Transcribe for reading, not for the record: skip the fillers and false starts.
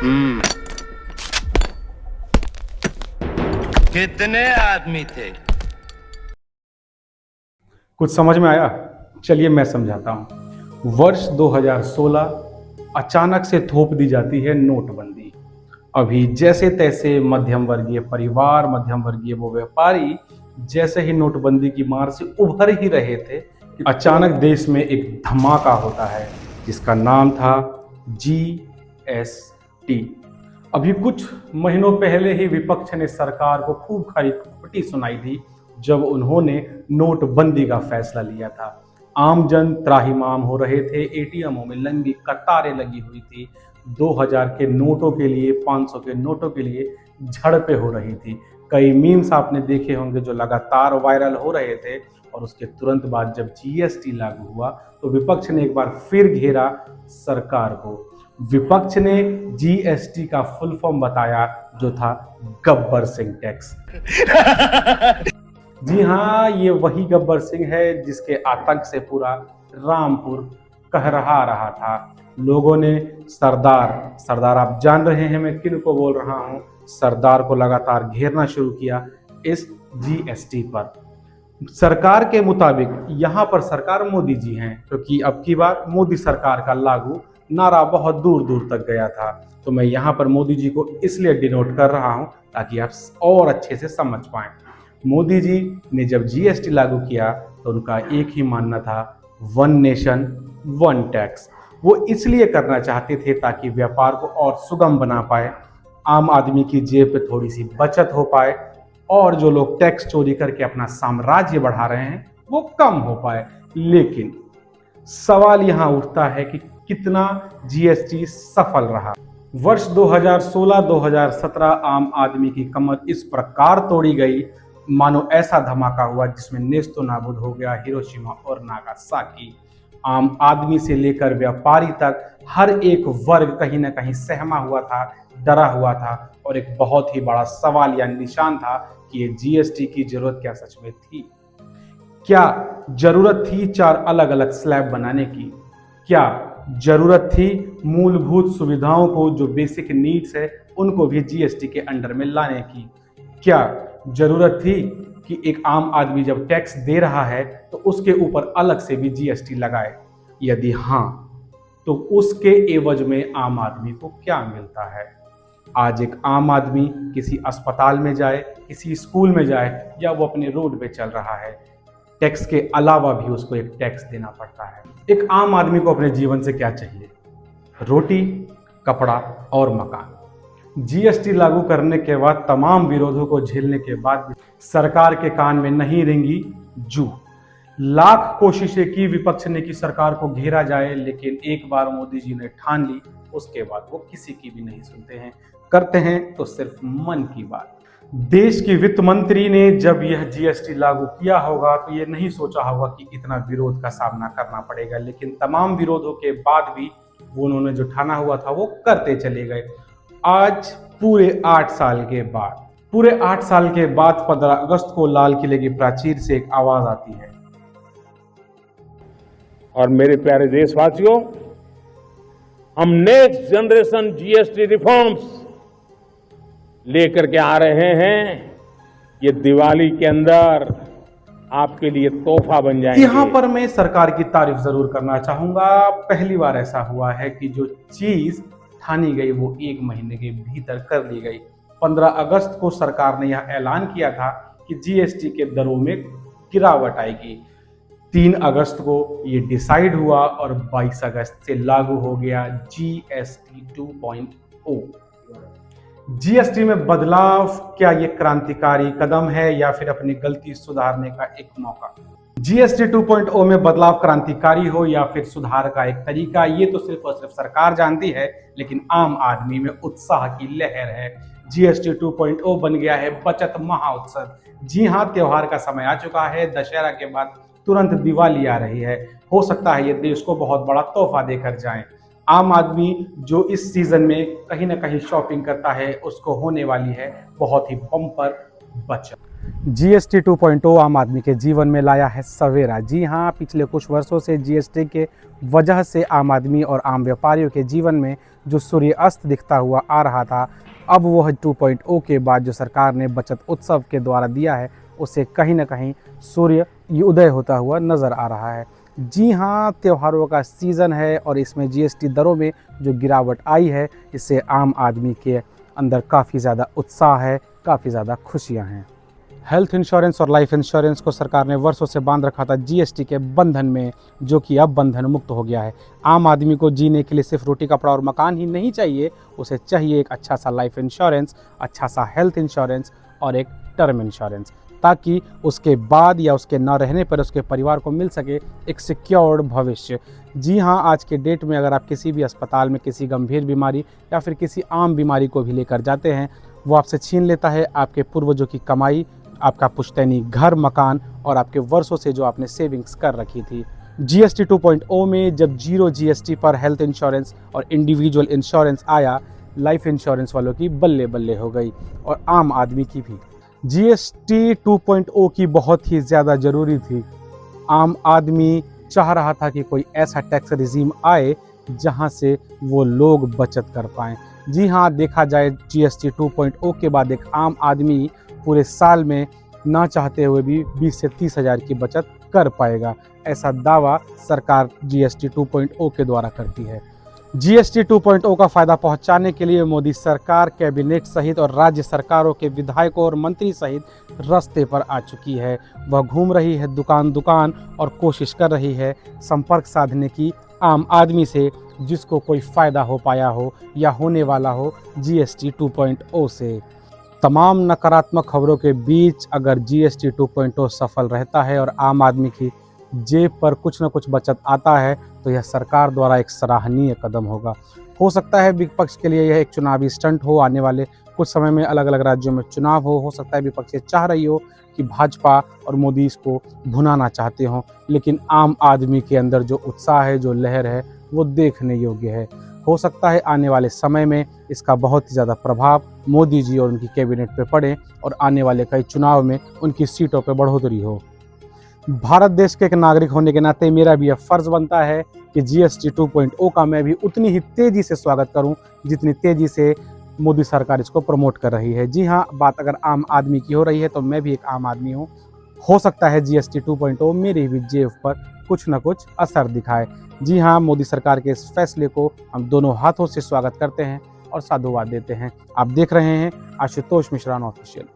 हम्म। कितने आदमी थे? कुछ समझ में आया? चलिए मैं समझाता हूँ। वर्ष 2016 अचानक से थोप दी जाती है नोटबंदी। अभी जैसे तैसे मध्यम वर्गीय परिवार, मध्यम वर्गीय वो व्यापारी जैसे ही नोटबंदी की मार से उभर ही रहे थे, अचानक देश में एक धमाका होता है जिसका नाम था जीएसटी। अभी कुछ महीनों पहले ही विपक्ष ने सरकार को खूब खरी खोटी सुनाई थी जब उन्होंने नोटबंदी का फैसला लिया था। आम जन त्राहिमाम हो रहे थे, एटीएमों में लंबी कतारें लगी हुई थी, 2000 के नोटों के लिए, 500 के नोटों के लिए झड़पें हो रही थी। कई मीम्स आपने देखे होंगे जो लगातार वायरल हो रहे थे। और उसके तुरंत बाद जब जीएसटी लागू हुआ तो विपक्ष ने एक बार फिर घेरा सरकार को। विपक्ष ने जीएसटी का फुल फॉर्म बताया जो था गब्बर सिंह टैक्स। जी हाँ, ये वही गब्बर सिंह है जिसके आतंक से पूरा रामपुर कहरहा रहा था। लोगों ने सरदार सरदार आप जान रहे हैं मैं किन को बोल रहा हूं, सरदार को लगातार घेरना शुरू किया इस जीएसटी पर। सरकार के मुताबिक यहाँ पर सरकार मोदी जी हैं, क्योंकि अब की बार मोदी सरकार का लागू नारा बहुत दूर दूर तक गया था। तो मैं यहाँ पर मोदी जी को इसलिए डिनोट कर रहा हूँ ताकि आप और अच्छे से समझ पाएं। मोदी जी ने जब जीएसटी लागू किया तो उनका एक ही मानना था, वन नेशन वन टैक्स। वो इसलिए करना चाहते थे ताकि व्यापार को और सुगम बना पाए, आम आदमी की जेब पे थोड़ी सी बचत हो पाए और जो लोग टैक्स चोरी करके अपना साम्राज्य बढ़ा रहे हैं वो कम हो पाए। लेकिन सवाल यहां उठता है कि कितना जीएसटी सफल रहा। वर्ष 2016-2017 आम आदमी की कमर इस प्रकार तोड़ी गई मानो ऐसा धमाका हुआ जिसमें नेस्तो नाबूद हो गया हिरोशिमा और नागासाकी। आम आदमी से लेकर व्यापारी तक हर एक वर्ग कहीं ना कहीं सहमा हुआ था, डरा हुआ था और एक बहुत ही बड़ा सवाल या निशान था कि ये जीएसटी की जरूरत क्या सच में थी? क्या जरूरत थी 4 अलग अलग स्लैब बनाने की? क्या जरूरत थी मूलभूत सुविधाओं को, जो बेसिक नीड्स है, उनको भी जीएसटी के अंडर में लाने की? क्या जरूरत थी कि एक आम आदमी जब टैक्स दे रहा है तो उसके ऊपर अलग से भी जीएसटी लगाए? यदि हाँ, तो उसके एवज में आम आदमी को क्या मिलता है? आज एक आम आदमी किसी अस्पताल में जाए, किसी स्कूल में जाए या वो अपने रोड पे चल रहा है, टैक्स के अलावा भी उसको एक टैक्स देना पड़ता है। एक आम आदमी को अपने जीवन से क्या चाहिए? रोटी, कपड़ा और मकान। जीएसटी लागू करने के बाद तमाम विरोधों को झेलने के बाद भी सरकार के कान में नहीं रेंगी जू। लाख कोशिशें की विपक्ष ने कि सरकार को घेरा जाए, लेकिन एक बार मोदी जी ने ठान ली, उसके बाद वो किसी की भी नहीं सुनते हैं, करते हैं तो सिर्फ मन की बात। देश की वित्त मंत्री ने जब यह जीएसटी लागू किया होगा तो ये नहीं सोचा होगा कि इतना विरोध का सामना करना पड़ेगा, लेकिन तमाम विरोधों के बाद भी वो उन्होंने जो ठाना हुआ था वो करते चले गए। आज पूरे 8 साल के बाद, पूरे 8 साल के बाद 15 अगस्त को लाल किले की प्राचीर से एक आवाज आती है। और मेरे प्यारे देशवासियों, हम नेक्स्ट जनरेशन जीएसटी रिफॉर्म्स लेकर के आ रहे हैं। ये दिवाली के अंदर आपके लिए तोहफा बन जाएंगे। यहाँ पर मैं सरकार की तारीफ जरूर करना चाहूंगा। पहली बार ऐसा हुआ है कि जो चीज ठानी गई वो 1 महीने के भीतर कर ली गई। 15 अगस्त को सरकार ने यह ऐलान किया था कि जीएसटी के दरों में गिरावट आएगी। 3 अगस्त को ये डिसाइड हुआ और 22 अगस्त से लागू हो गया जीएसटी 2.0। जीएसटी में बदलाव, क्या ये क्रांतिकारी कदम है या फिर अपनी गलती सुधारने का एक मौका? जीएसटी 2.0 में बदलाव क्रांतिकारी हो या फिर सुधार का एक तरीका, ये तो सिर्फ और सिर्फ सरकार जानती है, लेकिन आम आदमी में उत्साह की लहर है। जीएसटी 2.0 बन गया है बचत महाउत्सव। जी हाँ, त्योहार का समय आ चुका है। दशहरा के बाद तुरंत दिवाली आ रही है। हो सकता है ये देश को बहुत बड़ा तोहफा देकर जाएं। आम आदमी जो इस सीजन में कहीं ना कहीं शॉपिंग करता है उसको होने वाली है बहुत ही बम्पर बचत। जीएसटी 2.0 आम आदमी के जीवन में लाया है सवेरा। जी हाँ, पिछले कुछ वर्षों से जीएसटी के वजह से आम आदमी और आम व्यापारियों के जीवन में जो सूर्य अस्त दिखता हुआ आ रहा था, अब वह 2.0 के बाद जो सरकार ने बचत उत्सव के द्वारा दिया है, उससे कहीं ना कहीं सूर्य उदय होता हुआ नज़र आ रहा है। जी हाँ, त्योहारों का सीज़न है और इसमें जीएसटी दरों में जो गिरावट आई है, इससे आम आदमी के अंदर काफ़ी ज़्यादा उत्साह है, काफ़ी ज़्यादा खुशियाँ हैं। हेल्थ इंश्योरेंस और लाइफ इंश्योरेंस को सरकार ने वर्षों से बांध रखा था जीएसटी के बंधन में, जो कि अब बंधन मुक्त हो गया है। आम आदमी को जीने के लिए सिर्फ रोटी कपड़ा और मकान ही नहीं चाहिए, उसे चाहिए एक अच्छा सा लाइफ इंश्योरेंस, अच्छा सा हेल्थ इंश्योरेंस और एक टर्म इंश्योरेंस, ताकि उसके बाद या उसके न रहने पर उसके परिवार को मिल सके एक सिक्योर्ड भविष्य। जी हाँ, आज के डेट में अगर आप किसी भी अस्पताल में किसी गंभीर बीमारी या फिर किसी आम बीमारी को भी लेकर जाते हैं, वो आपसे छीन लेता है आपके पूर्वजों की कमाई, आपका पुश्तैनी घर मकान और आपके वर्षों से जो आपने सेविंग्स कर रखी थी। जीएसटी 2.0 में जब जीरो जीएसटी पर हेल्थ इंश्योरेंस और इंडिविजुअल इंश्योरेंस आया, लाइफ इंश्योरेंस वालों की बल्ले बल्ले हो गई और आम आदमी की भी। जीएसटी 2.0 की बहुत ही ज़्यादा ज़रूरी थी। आम आदमी चाह रहा था कि कोई ऐसा टैक्स रिजीम आए जहां से वो लोग बचत कर पाएँ। जी हाँ, देखा जाए जीएसटी 2.0 के बाद एक आम आदमी पूरे साल में ना चाहते हुए भी 20 से 30 हज़ार की बचत कर पाएगा, ऐसा दावा सरकार जीएसटी 2.0 के द्वारा करती है। जीएसटी 2.0 का फ़ायदा पहुंचाने के लिए मोदी सरकार कैबिनेट सहित और राज्य सरकारों के विधायकों और मंत्री सहित रास्ते पर आ चुकी है। वह घूम रही है दुकान दुकान और कोशिश कर रही है संपर्क साधने की आम आदमी से, जिसको कोई फ़ायदा हो पाया हो या होने वाला हो जीएसटी 2.0 से। तमाम नकारात्मक खबरों के बीच अगर जीएसटी 2.0 सफल रहता है और आम आदमी की जेब पर कुछ न कुछ बचत आता है, तो यह सरकार द्वारा एक सराहनीय कदम होगा। हो सकता है विपक्ष के लिए यह एक चुनावी स्टंट हो, आने वाले कुछ समय में अलग अलग राज्यों में चुनाव हो सकता है विपक्ष ये चाह रही हो कि भाजपा और मोदी इसको भुनाना चाहते हों, लेकिन आम आदमी के अंदर जो उत्साह है, जो लहर है, वो देखने योग्य है। हो सकता है आने वाले समय में इसका बहुत ही ज़्यादा प्रभाव मोदी जी और उनकी कैबिनेट पे पड़े और आने वाले कई चुनाव में उनकी सीटों पे बढ़ोतरी हो। भारत देश के एक नागरिक होने के नाते मेरा भी यह फ़र्ज़ बनता है कि जीएसटी 2.0 का मैं भी उतनी ही तेज़ी से स्वागत करूं जितनी तेज़ी से मोदी सरकार इसको प्रमोट कर रही है। जी हाँ, बात अगर आम आदमी की हो रही है तो मैं भी एक आम आदमी हूँ। हो सकता है जीएसटी 2.0 मेरी भी जेब पर कुछ न कुछ असर दिखाए। जी हाँ, मोदी सरकार के इस फैसले को हम दोनों हाथों से स्वागत करते हैं और साधुवाद देते हैं। आप देख रहे हैं आशुतोष मिश्रा ऑफिशियल।